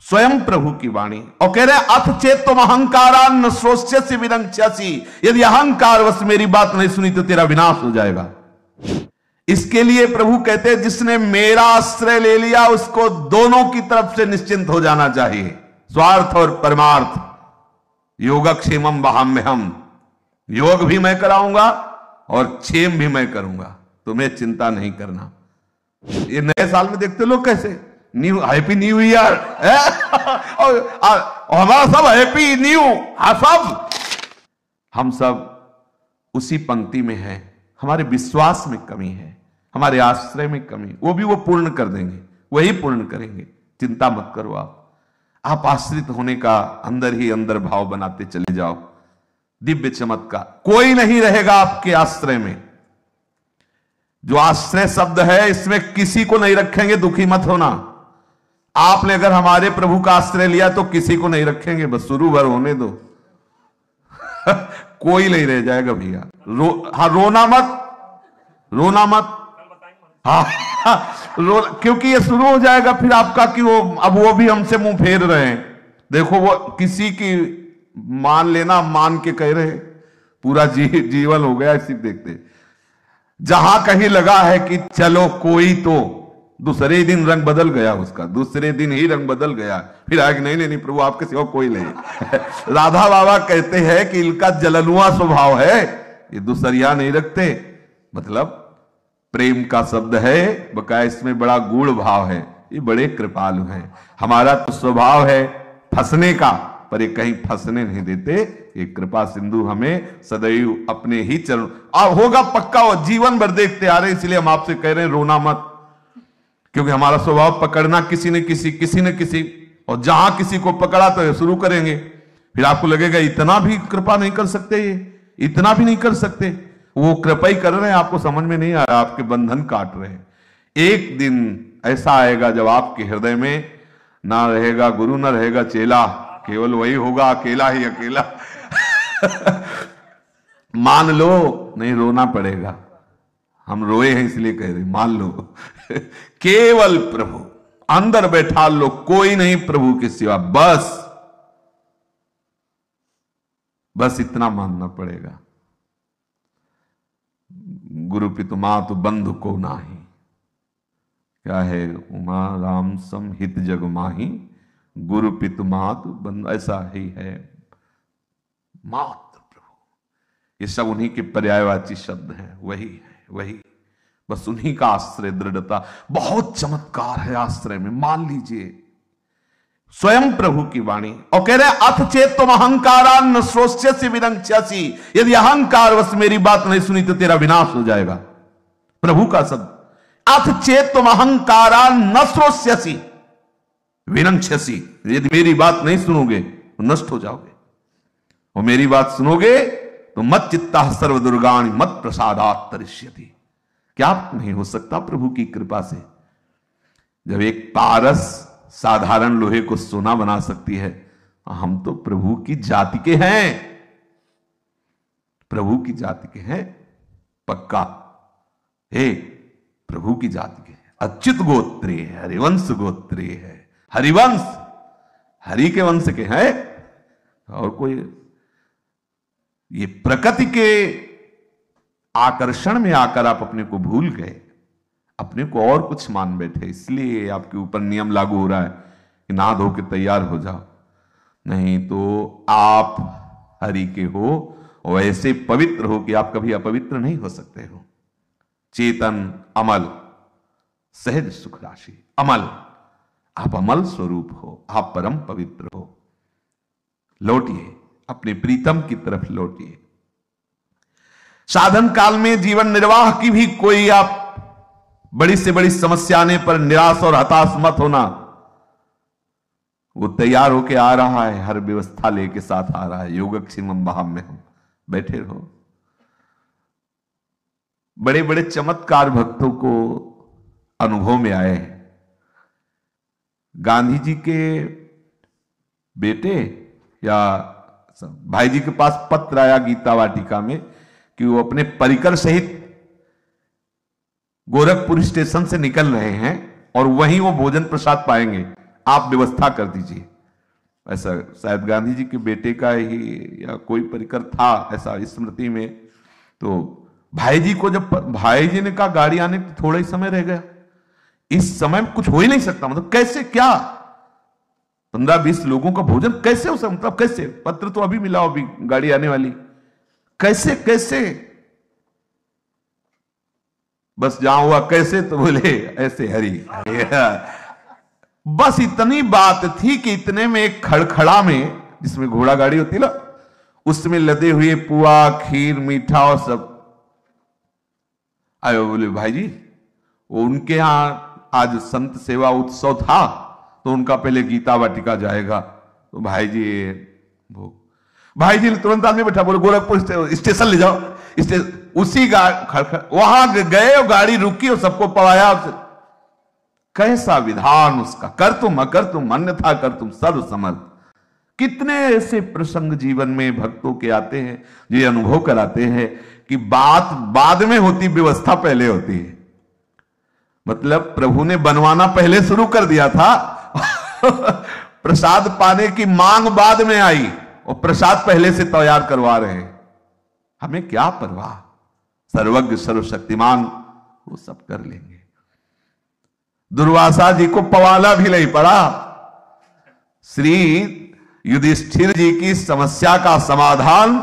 स्वयं प्रभु की वाणी। और कह रहे अथ चेत तुम अहंकारान श्रोष्यसि विनंक्ष्यसि, यदि अहंकार वश मेरी बात नहीं सुनी तो तेरा विनाश हो जाएगा। इसके लिए प्रभु कहते हैं जिसने मेरा आश्रय ले लिया उसको दोनों की तरफ से निश्चिंत हो जाना चाहिए, स्वार्थ और परमार्थ। योगक्षेमम वहाम्यहम, योग भी मैं कराऊंगा और क्षेम भी मैं करूंगा, तुम्हें चिंता नहीं करना। ये नए साल में देखते लोग कैसे न्यू हैप्पी न्यू ईयर और हमारा सब हैप्पी न्यू, हम सब उसी पंक्ति में है। हमारे विश्वास में कमी है, हमारे आश्रय में कमी, वो भी वो पूर्ण कर देंगे, वही पूर्ण करेंगे, चिंता मत करो। आप आश्रित होने का अंदर ही अंदर भाव बनाते चले जाओ। दिव्य चमत्कार, कोई नहीं रहेगा आपके आश्रय में। जो आश्रय शब्द है इसमें किसी को नहीं रखेंगे, दुखी मत होना। आपने अगर हमारे प्रभु का आश्रय लिया तो किसी को नहीं रखेंगे, बस शुरू भर होने दो कोई नहीं रह जाएगा भैया। रोना मत, रोना मत। क्योंकि ये शुरू हो जाएगा फिर आपका कि वो अब वो भी हमसे मुंह फेर रहे हैं। देखो वो किसी की मान लेना, मान के कह रहे पूरा जीवन हो गया इसी देखते। जहां कहीं लगा है कि चलो कोई, तो दूसरे ही दिन रंग बदल गया उसका, दूसरे दिन ही रंग बदल गया। फिर आगे नहीं प्रभु आपके सिवा कोई नहीं राधा बाबा कहते हैं कि इनका जलनुआ स्वभाव है, ये दूसरिया नहीं रखते। मतलब प्रेम का शब्द है, बकाया इसमें बड़ा गूढ़ भाव है, ये बड़े कृपालु हैं। हमारा तो स्वभाव है फंसने का, पर ये कहीं फंसने नहीं देते। ये कृपा सिंधु हमें सदैव अपने ही चरण, अब होगा पक्का, वो जीवन भर देखते आ रहे, इसलिए हम आपसे कह रहे हैं रोना मत। क्योंकि हमारा स्वभाव पकड़ना किसी न किसी, और जहां किसी को पकड़ा तो ये शुरू करेंगे। फिर आपको लगेगा इतना भी कृपा नहीं कर सकते, ये इतना भी नहीं कर सकते। वो कृपा ही कर रहे हैं, आपको समझ में नहीं आ रहा, आपके बंधन काट रहे हैं। एक दिन ऐसा आएगा जब आपके हृदय में ना रहेगा गुरु, ना रहेगा चेला, केवल वही होगा अकेला ही अकेला मान लो, नहीं रोना पड़ेगा, हम रोए हैं इसलिए कह रहे, मान लो केवल प्रभु अंदर बैठा लो, कोई नहीं प्रभु के सिवा, बस इतना मानना पड़ेगा। गुरु पितु मातु बंधु को नाही, क्या है उमा राम सम हित जग माही, गुरु पितु मातु बंधु, ऐसा ही है मात्र प्रभु। ये सब उन्हीं के पर्यायवाची शब्द हैं, वही बस उन्हीं का आश्रय, दृढ़ता। बहुत चमत्कार है आश्रय में, मान लीजिए स्वयं प्रभु की वाणी। और कह रहे अथ चेत तुम अहंकारान श्रोष्यसि विनंक्ष्यसि, यदि अहंकार वश मेरी बात नहीं सुनी तो तेरा विनाश हो जाएगा। प्रभु का शब्द, अथ चेत तुम अहंकारान न श्रोष्यसि विनंक्ष्यसि, यदि मेरी बात नहीं सुनोगे तो नष्ट हो जाओगे, और मेरी बात सुनोगे तो मत चित्ता सर्व दुर्गाणि मत प्रसादात् तरिष्यति। क्या नहीं हो सकता प्रभु की कृपा से? जब एक पारस साधारण लोहे को सोना बना सकती है, हम तो प्रभु की जाति के हैं, प्रभु की जाति के हैं पक्का। हे प्रभु की जाति के, अच्युत गोत्रीय है, हरिवंश गोत्रीय है, हरिवंश हरि के वंश के हैं। और कोई ये प्रकृति के आकर्षण में आकर आप अपने को भूल गए, अपने को और कुछ मान बैठे, इसलिए आपके ऊपर नियम लागू हो रहा है कि नहा धो के तैयार हो जाओ। नहीं तो आप हरि के हो और ऐसे पवित्र हो कि आप कभी अपवित्र नहीं हो सकते हो। चेतन अमल सहज सुख राशि, अमल, आप अमल स्वरूप हो, आप परम पवित्र हो। लौटिए अपने प्रीतम की तरफ लौटिए। साधन काल में जीवन निर्वाह की भी कोई आप बड़ी से बड़ी समस्या आने पर निराश और हताश मत होना। वो तैयार होके आ रहा है, हर व्यवस्था लेके साथ आ रहा है। योगक्षेमम वहाम्यहम, हम बैठे रहो। बड़े बड़े चमत्कार भक्तों को अनुभव में आए हैं। गांधी जी के बेटे या भाई जी के पास पत्र आया गीता वाटिका में कि वो अपने परिकर सहित गोरखपुर स्टेशन से निकल रहे हैं और वहीं वो भोजन प्रसाद पाएंगे। आप व्यवस्था कर दीजिए। ऐसा शायद गांधी जी के बेटे का ही या कोई परिकर था ऐसा स्मृति में। तो भाई जी को जब भाई जी ने कहा गाड़ी आने को थोड़ा ही समय रह गया, इस समय में कुछ हो ही नहीं सकता, मतलब कैसे, क्या 15-20 लोगों का भोजन कैसे हो सकता, मतलब कैसे, पत्र तो अभी मिला, अभी गाड़ी आने वाली, कैसे कैसे, बस जहां हुआ कैसे तो बोले ऐसे हरी। बस इतनी बात थी कि इतने में एक खड़खड़ा में, जिसमें घोड़ा गाड़ी होती ना, उसमें लदे हुए पुआ, खीर, मीठा और सब आयो। बोले भाई जी वो उनके यहां आज संत सेवा उत्सव था तो उनका पहले गीता वाटिका जाएगा। तो भाई जी ने तुरंत आदमी बैठा, बोले गोरखपुर स्टेशन ले जाओ। उसी वहां गए और गाड़ी रुकी और सबको पवाया। कैसा विधान उसका, कर तुम अकर तुम अन्यथा कर तुम सर्व समर्थ। कितने ऐसे प्रसंग जीवन में भक्तों के आते हैं, ये अनुभव कराते हैं कि बात बाद में होती, व्यवस्था पहले होती है। मतलब प्रभु ने बनवाना पहले शुरू कर दिया था प्रसाद पाने की मांग बाद में आई और प्रसाद पहले से तैयार करवा रहे हैं। हमें क्या परवाह, सर्वज्ञ सर्वशक्तिमान वो सब कर लेंगे। दुर्वासा जी को पवाला भी नहीं पड़ा। श्री युधिष्ठिर जी की समस्या का समाधान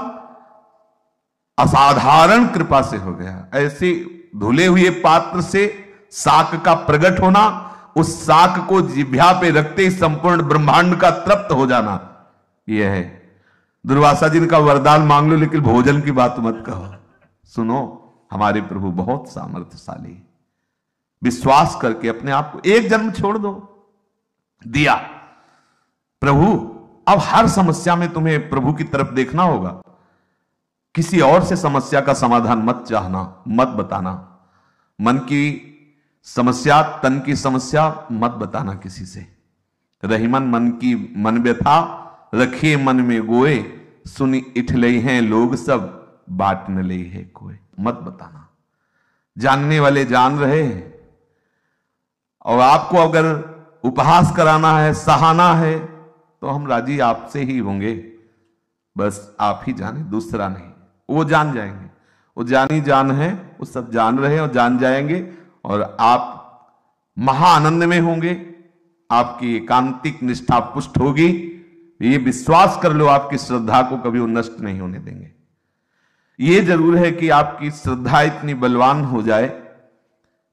असाधारण कृपा से हो गया। ऐसे धुले हुए पात्र से शाक का प्रकट होना, उस शाक को जिह्वा पे रखते ही संपूर्ण ब्रह्मांड का तृप्त हो जाना, यह है। दुर्वासा जी का वरदान मांग लो लेकिन भोजन की बात मत कहो। सुनो, हमारे प्रभु बहुत सामर्थ्यशाली। विश्वास करके अपने आप को एक जन्म छोड़ दो, दिया प्रभु। अब हर समस्या में तुम्हें प्रभु की तरफ देखना होगा। किसी और से समस्या का समाधान मत चाहना, मत बताना। मन की समस्या, तन की समस्या मत बताना किसी से। रहीमन मन की मन व्यथा रखिए मन में गोए, सुनी इठले हैं लोग सब बाट न ले है कोई। मत बताना, जानने वाले जान रहे हैं। और आपको अगर उपहास कराना है, सहाना है, तो हम राजी आपसे ही होंगे। बस आप ही जाने, दूसरा नहीं। वो जान जाएंगे, वो जानी जान है, वो सब जान रहे हैं और जान जाएंगे। और आप महाआनंद में होंगे, आपकी एकांतिक निष्ठा पुष्ट होगी। ये विश्वास कर लो, आपकी श्रद्धा को कभी वो नष्ट नहीं होने देंगे। ये जरूर है कि आपकी श्रद्धा इतनी बलवान हो जाए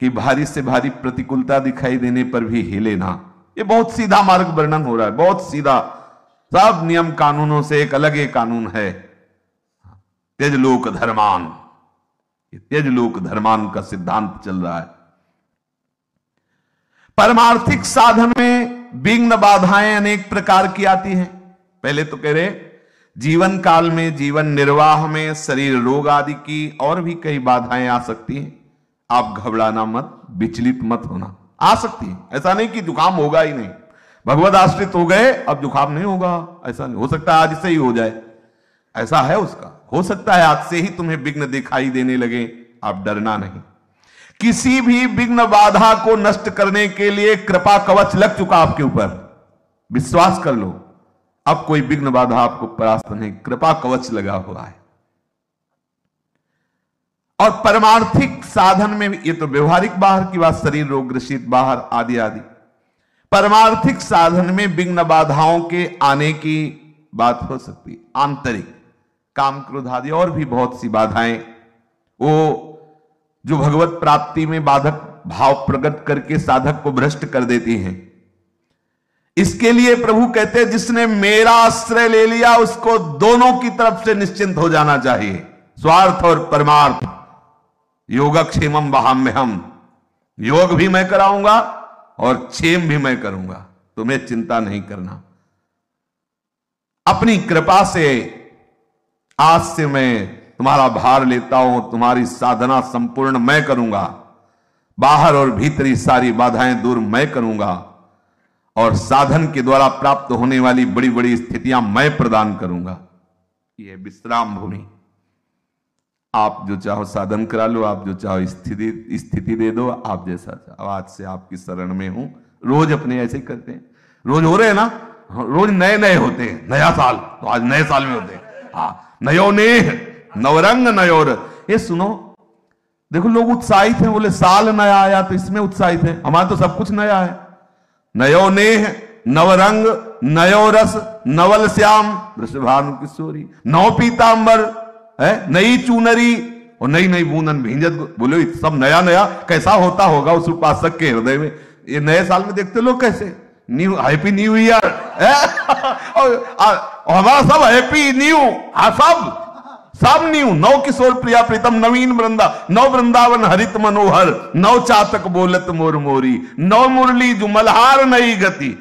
कि भारी से भारी प्रतिकूलता दिखाई देने पर भी हिले ना। ये बहुत सीधा मार्ग वर्णन हो रहा है, बहुत सीधा। सब नियम कानूनों से एक अलग एक कानून है, त्यज लोक धर्मान। त्यज लोक धर्मान का सिद्धांत चल रहा है। परमार्थिक साधन में विघ्न बाधाएं अनेक प्रकार की आती हैं। पहले तो कह रहे जीवन काल में, जीवन निर्वाह में शरीर रोग आदि की और भी कई बाधाएं आ सकती हैं। आप घबराना मत, विचलित मत होना। आ सकती है, ऐसा नहीं कि जुकाम होगा ही नहीं। भगवत आश्रित हो गए अब जुकाम नहीं होगा, ऐसा नहीं हो सकता। आज से ही हो जाए, ऐसा है उसका। हो सकता है आज से ही तुम्हें विघ्न दिखाई देने लगे, आप डरना नहीं। किसी भी विघ्न बाधा को नष्ट करने के लिए कृपा कवच लग चुका आपके ऊपर, विश्वास कर लो। अब कोई विघ्न बाधा आपको परास्त नहीं, कृपा कवच लगा हुआ है। और परमार्थिक साधन में, ये तो व्यवहारिक बाहर की बात, शरीर रोग ग्रसित बाहर आदि आदि। परमार्थिक साधन में विघ्न बाधाओं के आने की बात हो सकती है। आंतरिक काम क्रोध आदि और भी बहुत सी बाधाएं, वो जो भगवत प्राप्ति में बाधक भाव प्रकट करके साधक को भ्रष्ट कर देती हैं। इसके लिए प्रभु कहते हैं जिसने मेरा आश्रय ले लिया उसको दोनों की तरफ से निश्चिंत हो जाना चाहिए, स्वार्थ और परमार्थ। योगक्षेमम वहाम्यहम, योग भी मैं कराऊंगा और क्षेम भी मैं करूंगा, तुम्हें चिंता नहीं करना। अपनी कृपा से आज से मैं तुम्हारा भार लेता हूं, तुम्हारी साधना संपूर्ण मैं करूंगा, बाहर और भीतरी सारी बाधाएं दूर मैं करूंगा, और साधन के द्वारा प्राप्त होने वाली बड़ी बड़ी स्थितियां मैं प्रदान करूंगा। यह विश्राम भूमि। आप जो चाहो साधन करा लो, आप जो चाहो स्थिति दे दो, आप जैसा चाहो। आज से आपकी शरण में हूं। रोज अपने ऐसे करते हैं, रोज हो रहे हैं ना, रोज नए नए होते हैं, नया साल तो आज नए साल में होते हैं। हाँ, नयो नेह नवरंग नयोर। ये सुनो, देखो लोग उत्साहित हैं, बोले साल नया आया तो इसमें उत्साहित है। हमारा तो सब कुछ नया है। नयो नेह नवरंग नयो रस नवल श्याम वृषभानु किशोरी, नौ पीतांबर है, नई चूनरी और नई नई बूंदन भींजत। बोले सब नया नया कैसा होता होगा उस उपासक के हृदय में। ये नए साल में देखते लोग कैसे न्यू, हैप्पी न्यू ईयर हमारा सब हैप्पी न्यू, सब न्यू। नौ किशोर प्रिया प्रीतम नवीन वृंदा, नौ वृंदावन हरित मनोहर, नौ चातक बोलत मोर मोरी, नौ मुरली जुमलहार नई गति,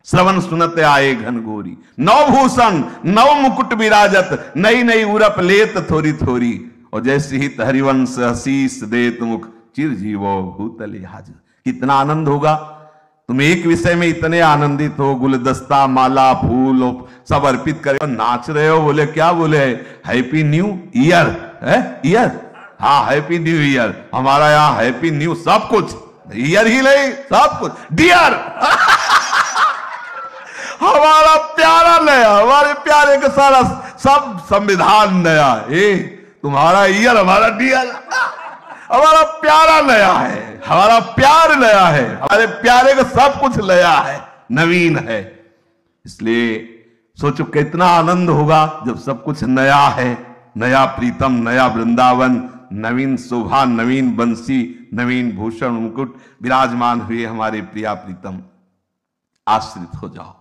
श्रवण सुनत आए घन घोरी, नौ भूषण नौ मुकुट विराजत, नई नई उरप लेत थोरी थोरी, और जैसे ही हरिवंश हसीस देत मुख, चिर जीवो भूतले हाजिर। कितना आनंद होगा। तुम एक विषय में इतने आनंदित हो, गुलदस्ता माला फूल सब अर्पित करे और नाच रहे हो। बोले क्या बोले, हैप्पी न्यू ईयर है, ईयर, हाँ हैप्पी न्यू ईयर। हमारा यहाँ हैप्पी न्यू सब कुछ, ईयर ही नहीं सब कुछ, डियर हमारा प्यारा नया, हमारे प्यारे का सारा सब संविधान नया। तुम्हारा ईयर हमारा डियर, हमारा प्यारा नया है, हमारा प्यार नया है, हमारे प्यारे का सब कुछ नया है, नवीन है। इसलिए सोचो कितना आनंद होगा जब सब कुछ नया है। नया प्रीतम, नया वृंदावन, नवीन शोभा, नवीन बंसी, नवीन भूषण मुकुट विराजमान हुए हमारे प्रिया प्रीतम। आश्रित हो जाओ,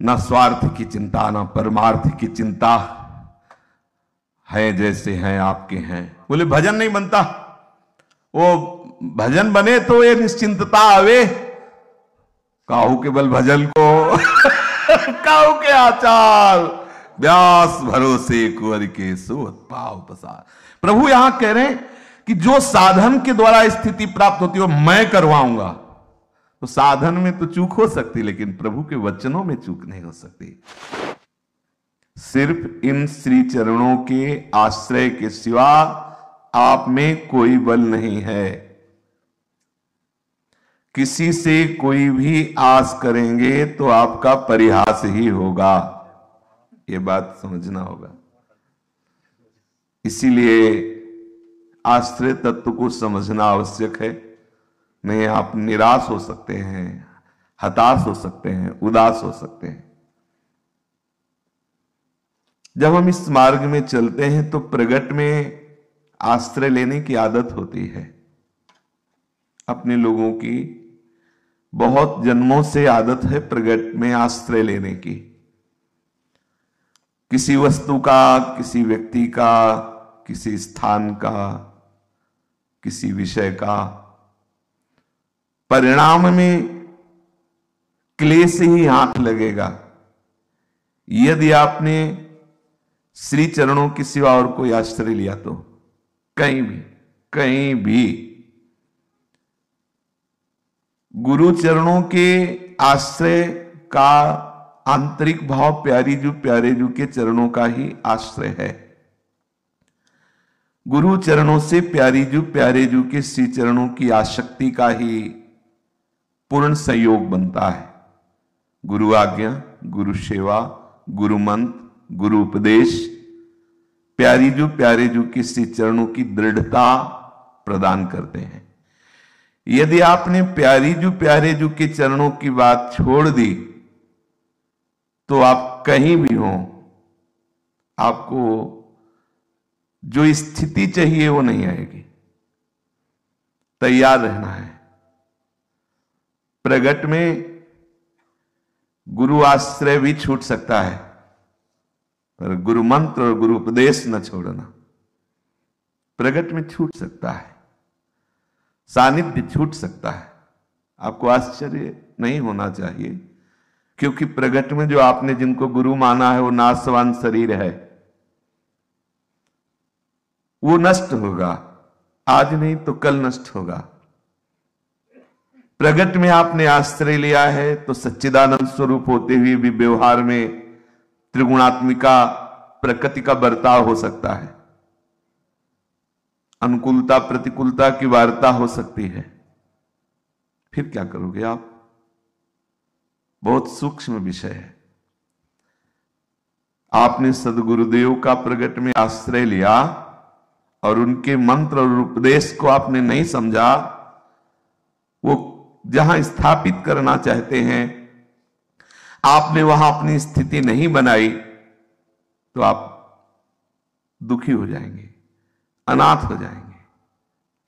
न स्वार्थ की चिंता न परमार्थ की चिंता, है जैसे हैं आपके हैं। बोले भजन नहीं बनता, वो भजन बने तो ये निश्चिंतता आवे। काहू के बल भजन को काहू के आचार, व्यास भरोसे कुंवर के सोत पाव पसार। प्रभु यहां कह रहे हैं कि जो साधन के द्वारा स्थिति प्राप्त होती है मैं करवाऊंगा। तो साधन में तो चूक हो सकती, लेकिन प्रभु के वचनों में चूक नहीं हो सकती। सिर्फ इन श्री चरणों के आश्रय के सिवा आप में कोई बल नहीं है। किसी से कोई भी आस करेंगे तो आपका परिहास ही होगा, ये बात समझना होगा। इसीलिए आश्रय तत्व को समझना आवश्यक है। नहीं आप निराश हो सकते हैं, हताश हो सकते हैं, उदास हो सकते हैं। जब हम इस मार्ग में चलते हैं तो प्रगट में आश्रय लेने की आदत होती है। अपने लोगों की बहुत जन्मों से आदत है प्रगट में आश्रय लेने की। किसी वस्तु का, किसी व्यक्ति का, किसी स्थान का, किसी विषय का। परिणाम में क्लेश ही हाथ लगेगा यदि आपने श्री चरणों की सिवा और कोई आश्रय लिया तो। कहीं भी गुरु चरणों के आश्रय का आंतरिक भाव प्यारे जू के चरणों का ही आश्रय है। गुरु चरणों से प्यारे जू के श्री चरणों की आसक्ति का ही पूर्ण संयोग बनता है। गुरु आज्ञा, गुरु सेवा, गुरु मंत्र, गुरु उपदेश प्यारे जू के श्री चरणों की दृढ़ता प्रदान करते हैं। यदि आपने प्यारे जू के चरणों की बात छोड़ दी तो आप कहीं भी हो, आपको जो स्थिति चाहिए वो नहीं आएगी। तैयार रहना है। प्रगट में गुरु आश्रय भी छूट सकता है, पर गुरु मंत्र और गुरु उपदेश न छोड़ना। प्रगट में छूट सकता है, सानिध्य छूट सकता है। आपको आश्चर्य नहीं होना चाहिए, क्योंकि प्रगट में जो आपने जिनको गुरु माना है वो नाशवान शरीर है, वो नष्ट होगा। आज नहीं तो कल नष्ट होगा। प्रगट में आपने आश्रय लिया है तो सच्चिदानंद स्वरूप होते हुए भी व्यवहार में त्रिगुणात्मिका प्रकृति का बर्ताव हो सकता है। अनुकूलता प्रतिकूलता की वार्ता हो सकती है। फिर क्या करोगे आप? बहुत सूक्ष्म विषय है। आपने सदगुरुदेव का प्रगट में आश्रय लिया और उनके मंत्र और उपदेश को आपने नहीं समझा, वो जहां स्थापित करना चाहते हैं आपने वहां अपनी स्थिति नहीं बनाई, तो आप दुखी हो जाएंगे, अनाथ हो जाएंगे,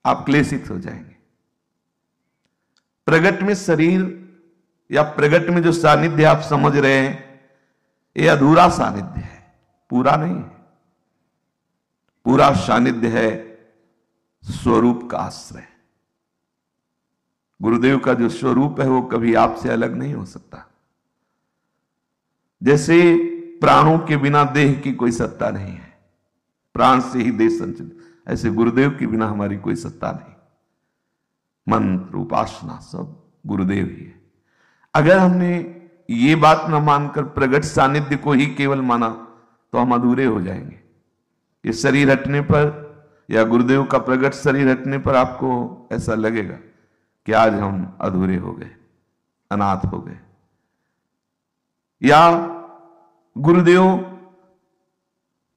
आप क्लेशित हो जाएंगे। प्रगट में शरीर या प्रगट में जो सानिध्य आप समझ रहे हैं, ये अधूरा सानिध्य है, पूरा नहीं है। पूरा सानिध्य है स्वरूप का आश्रय। गुरुदेव का जो स्वरूप है वो कभी आपसे अलग नहीं हो सकता। जैसे प्राणों के बिना देह की कोई सत्ता नहीं है, प्राण से ही देह संचित, ऐसे गुरुदेव के बिना हमारी कोई सत्ता नहीं। मंत्र उपासना सब गुरुदेव ही है। अगर हमने ये बात न मानकर प्रगट सानिध्य को ही केवल माना तो हम अधूरे हो जाएंगे। ये शरीर हटने पर या गुरुदेव का प्रगट शरीर हटने पर आपको ऐसा लगेगा कि आज हम अधूरे हो गए, अनाथ हो गए। या गुरुदेव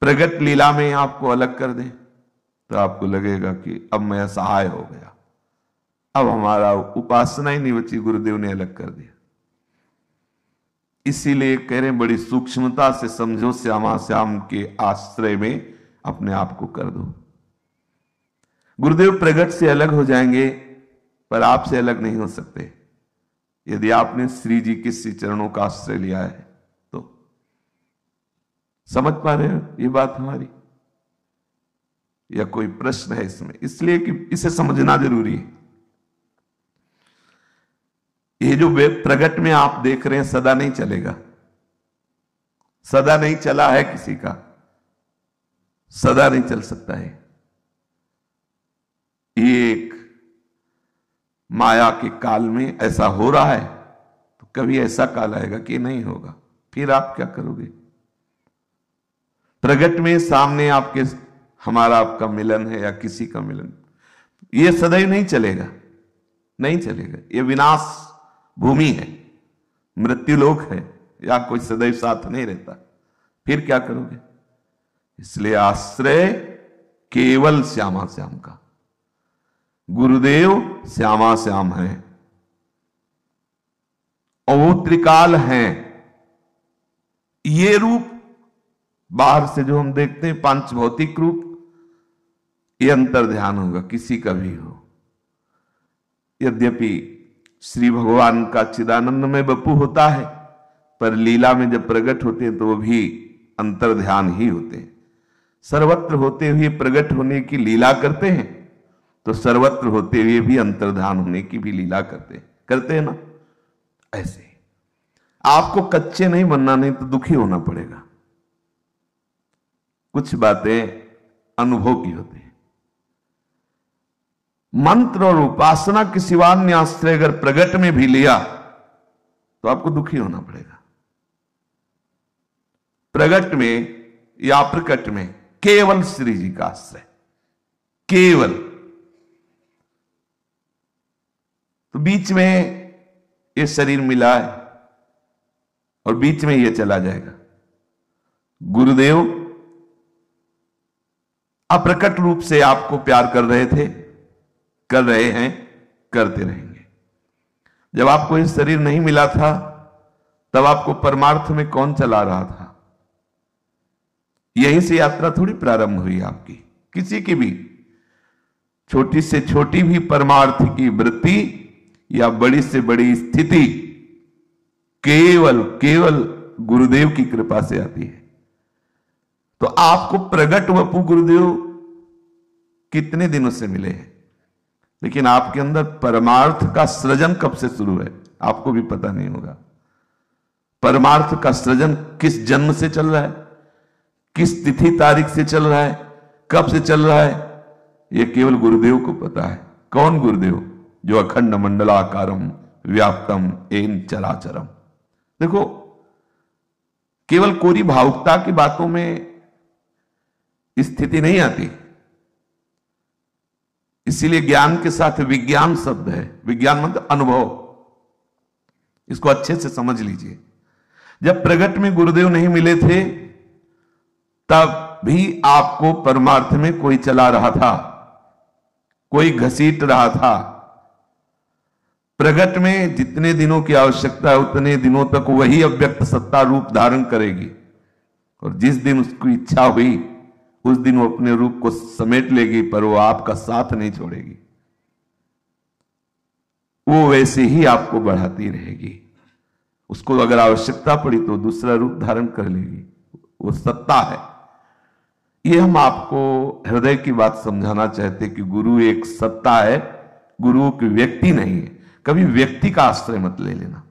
प्रगट लीला में आपको अलग कर दें तो आपको लगेगा कि अब मैं असहाय हो गया, अब हमारा उपासना ही नहीं बची, गुरुदेव ने अलग कर दिया। इसीलिए कह रहे हैं बड़ी सूक्ष्मता से समझो, श्यामा श्याम के आश्रय में अपने आप को कर दो। गुरुदेव प्रगट से अलग हो जाएंगे पर आपसे अलग नहीं हो सकते। यदि आपने श्री जी के श्री चरणों का आश्रय लिया है तो समझ पा रहे हो ये बात हमारी, या कोई प्रश्न है इसमें? इसलिए कि इसे समझना जरूरी है। ये जो प्रगट में आप देख रहे हैं सदा नहीं चलेगा, सदा नहीं चला है किसी का, सदा नहीं चल सकता है। ये एक माया के काल में ऐसा हो रहा है, तो कभी ऐसा काल आएगा कि नहीं होगा, फिर आप क्या करोगे? प्रगट में सामने आपके हमारा आपका मिलन है या किसी का मिलन, ये सदैव नहीं चलेगा, नहीं चलेगा। ये विनाश भूमि है, मृत्यु लोक है, या कोई सदैव साथ नहीं रहता, फिर क्या करोगे? इसलिए आश्रय केवल श्यामा श्याम का। गुरुदेव श्यामा श्याम है और वो त्रिकाल हैं। ये रूप बाहर से जो हम देखते हैं पांच भौतिक रूप, ये अंतर ध्यान होगा, किसी का भी हो। यद्यपि श्री भगवान का चिदानंद में बपू होता है, पर लीला में जब प्रकट होते हैं तो वो भी अंतर ध्यान ही होते हैं। सर्वत्र होते हुए प्रकट होने की लीला करते हैं तो सर्वत्र होते हुए भी अंतर्ध्यान होने की भी लीला करते हैं ना। ऐसे आपको कच्चे नहीं बनना, नहीं तो दुखी होना पड़ेगा। कुछ बातें अनुभव की होती है। मंत्र और उपासना के सिवा अन्य आश्रय अगर प्रगट में भी लिया तो आपको दुखी होना पड़ेगा। प्रगट में या प्रकट में केवल श्री जी का आश्रय, केवल। तो बीच में ये शरीर मिला है और बीच में ये चला जाएगा। गुरुदेव अप्रकट रूप से आपको प्यार कर रहे थे, कर रहे हैं, करते रहेंगे। जब आपको ये शरीर नहीं मिला था तब आपको परमार्थ में कौन चला रहा था? यहीं से यात्रा थोड़ी प्रारंभ हुई आपकी, किसी की भी। छोटी से छोटी भी परमार्थ की वृत्ति या बड़ी से बड़ी स्थिति केवल केवल गुरुदेव की कृपा से आती है। तो आपको प्रगट वपु गुरुदेव कितने दिनों से मिले हैं, लेकिन आपके अंदर परमार्थ का सृजन कब से शुरू है आपको भी पता नहीं होगा। परमार्थ का सृजन किस जन्म से चल रहा है, किस तिथि तारीख से चल रहा है, कब से चल रहा है, यह केवल गुरुदेव को पता है। कौन गुरुदेव? जो अखंड मंडलाकारम व्याप्तम एन चराचरम। देखो, केवल कोरी भावुकता की बातों में स्थिति नहीं आती। इसीलिए ज्ञान के साथ विज्ञान शब्द है। विज्ञान मतलब अनुभव। इसको अच्छे से समझ लीजिए। जब प्रगट में गुरुदेव नहीं मिले थे तब भी आपको परमार्थ में कोई चला रहा था, कोई घसीट रहा था। प्रगट में जितने दिनों की आवश्यकता है उतने दिनों तक वही अव्यक्त सत्ता रूप धारण करेगी, और जिस दिन उसकी इच्छा हुई उस दिन वो अपने रूप को समेट लेगी, पर वो आपका साथ नहीं छोड़ेगी। वो वैसे ही आपको बढ़ाती रहेगी। उसको अगर आवश्यकता पड़ी तो दूसरा रूप धारण कर लेगी। वो सत्ता है। ये हम आपको हृदय की बात समझाना चाहते कि गुरु एक सत्ता है, गुरु की व्यक्ति नहीं है। कभी व्यक्ति का आश्रय मत ले लेना,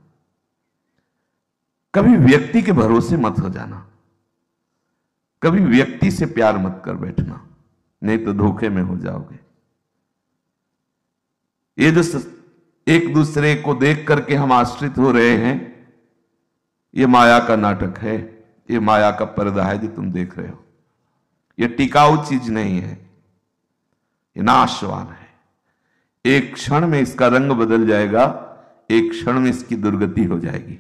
कभी व्यक्ति के भरोसे मत हो जाना, कभी व्यक्ति से प्यार मत कर बैठना, नहीं तो धोखे में हो जाओगे। ये जो एक दूसरे को देख करके हम आश्रित हो रहे हैं, ये माया का नाटक है, ये माया का पर्दा है जो तुम देख रहे हो। ये टिकाऊ चीज नहीं है, ये नाशवान है। एक क्षण में इसका रंग बदल जाएगा, एक क्षण में इसकी दुर्गति हो जाएगी।